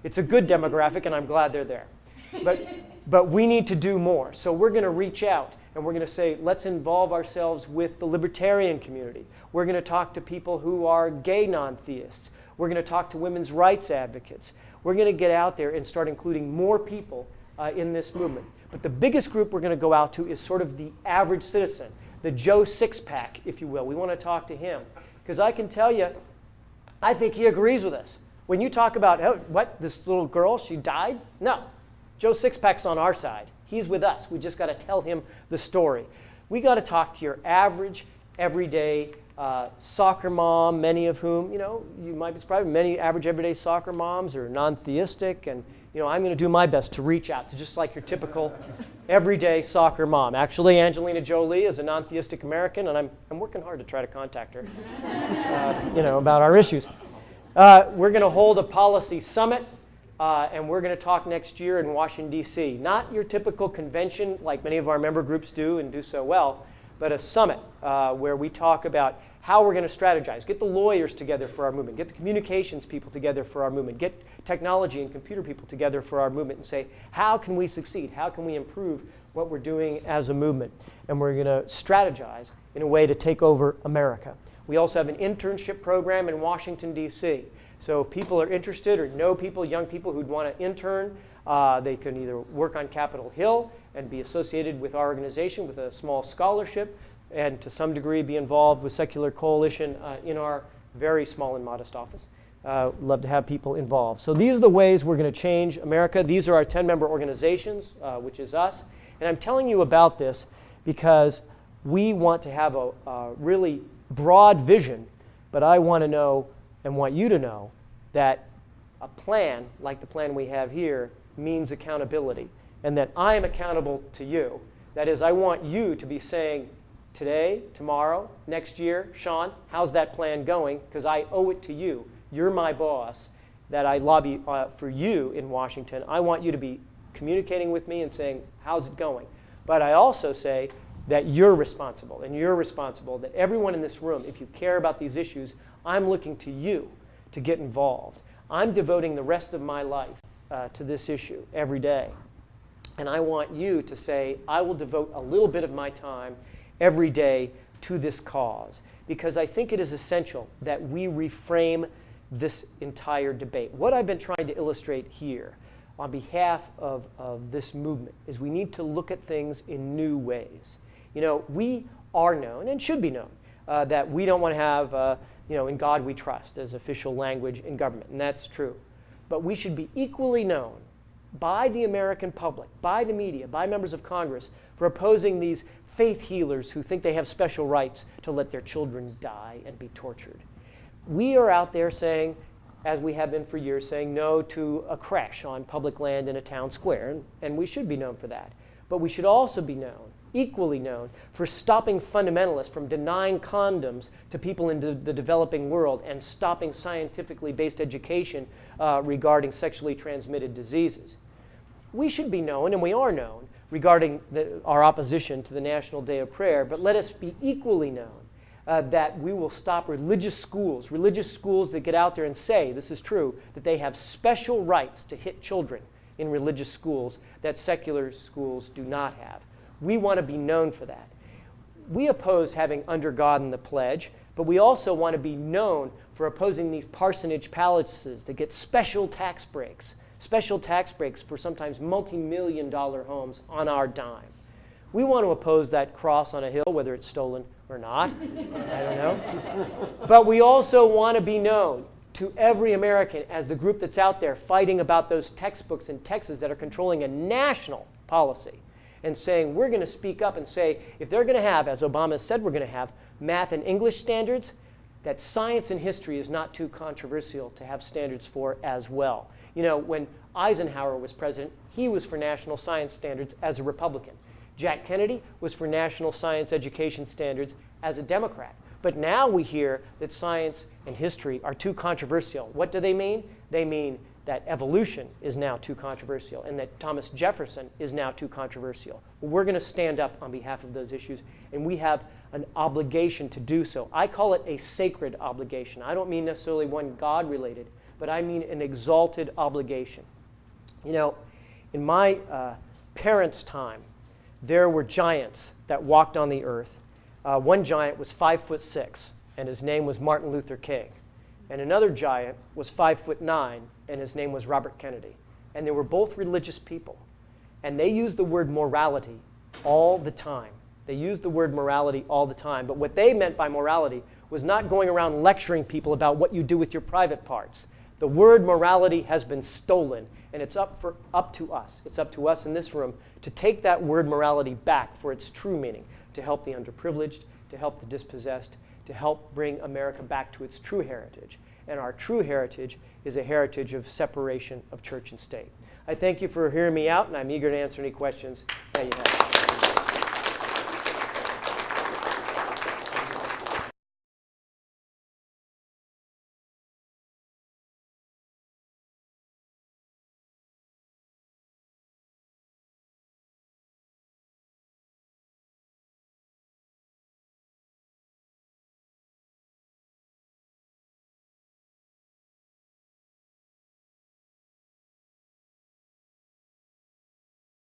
It's a good demographic, and I'm glad they're there. But we need to do more. So we're going to reach out, and we're going to say, let's involve ourselves with the libertarian community. We're going to talk to people who are gay non-theists. We're going to talk to women's rights advocates. We're going to get out there and start including more people in this movement. But the biggest group we're going to go out to is sort of the average citizen, the Joe Six-Pack, if you will. We want to talk to him. Because I can tell you, I think he agrees with us. When you talk about, oh, what, this little girl, she died? No. Joe Six-Pack's on our side. He's with us. We just got to tell him the story. We got to talk to your average, everyday soccer mom, many of whom, you might be surprised, many average, everyday soccer moms are non-theistic, and I'm going to do my best to reach out to just like your typical everyday soccer mom. Actually, Angelina Jolie is a non-theistic American, and I'm working hard to try to contact her, about our issues. We're going to hold a policy summit, and we're going to talk next year in Washington, D.C. Not your typical convention like many of our member groups do and do so well, but a summit where we talk about how we're going to strategize, get the lawyers together for our movement, get the communications people together for our movement, get technology and computer people together for our movement, and say, how can we succeed? How can we improve what we're doing as a movement? And we're going to strategize in a way to take over America. We also have an internship program in Washington, D.C. So if people are interested or know people, young people who'd want to intern, they can either work on Capitol Hill and be associated with our organization with a small scholarship, and to some degree be involved with Secular Coalition in our very small and modest office. Love to have people involved. So these are the ways we're going to change America. These are our 10-member organizations, which is us. And I'm telling you about this because we want to have a really broad vision, but I want to know and want you to know that a plan like the plan we have here means accountability, and that I am accountable to you. That is, I want you to be saying, today, tomorrow, next year, Sean, how's that plan going? Because I owe it to you. You're my boss that I lobby for you in Washington. I want you to be communicating with me and saying, how's it going? But I also say that you're responsible, and you're responsible, that everyone in this room, if you care about these issues, I'm looking to you to get involved. I'm devoting the rest of my life to this issue every day. And I want you to say, I will devote a little bit of my time every day to this cause, because I think it is essential that we reframe this entire debate. What I've been trying to illustrate here on behalf of this movement is we need to look at things in new ways. We are known and should be known that we don't want to have, in God we trust as official language in government, and that's true. But we should be equally known by the American public, by the media, by members of Congress for opposing these faith healers who think they have special rights to let their children die and be tortured. We are out there saying, as we have been for years, saying no to a creche on public land in a town square, and we should be known for that. But we should also be known, equally known, for stopping fundamentalists from denying condoms to people in the developing world and stopping scientifically based education regarding sexually transmitted diseases. We should be known, and we are known, regarding our opposition to the National Day of Prayer, but let us be equally known that we will stop religious schools that get out there and say, this is true, that they have special rights to hit children in religious schools that secular schools do not have. We want to be known for that. We oppose having under God in the pledge, but we also want to be known for opposing these parsonage palaces that get special tax breaks for sometimes multi-million-dollar homes on our dime. We want to oppose that cross on a hill, whether it's stolen or not. I don't know. But we also want to be known to every American as the group that's out there fighting about those textbooks in Texas that are controlling a national policy and saying we're going to speak up and say if they're going to have, as Obama said we're going to have, math and English standards, that science and history is not too controversial to have standards for as well. When Eisenhower was president, he was for national science standards as a Republican. Jack Kennedy was for national science education standards as a Democrat. But now we hear that science and history are too controversial. What do they mean? They mean that evolution is now too controversial and that Thomas Jefferson is now too controversial. We're going to stand up on behalf of those issues, and we have an obligation to do so. I call it a sacred obligation. I don't mean necessarily one God-related, but I mean an exalted obligation. You know, in my parents' time, there were giants that walked on the earth. One giant was 5'6", and his name was Martin Luther King. And another giant was 5'9", and his name was Robert Kennedy. And they were both religious people. And they used the word morality all the time. They used the word morality all the time. But what they meant by morality was not going around lecturing people about what you do with your private parts. The word morality has been stolen, and it's up to us. It's up to us in this room to take that word morality back for its true meaning, to help the underprivileged, to help the dispossessed, to help bring America back to its true heritage. And our true heritage is a heritage of separation of church and state. I thank you for hearing me out, and I'm eager to answer any questions that you have.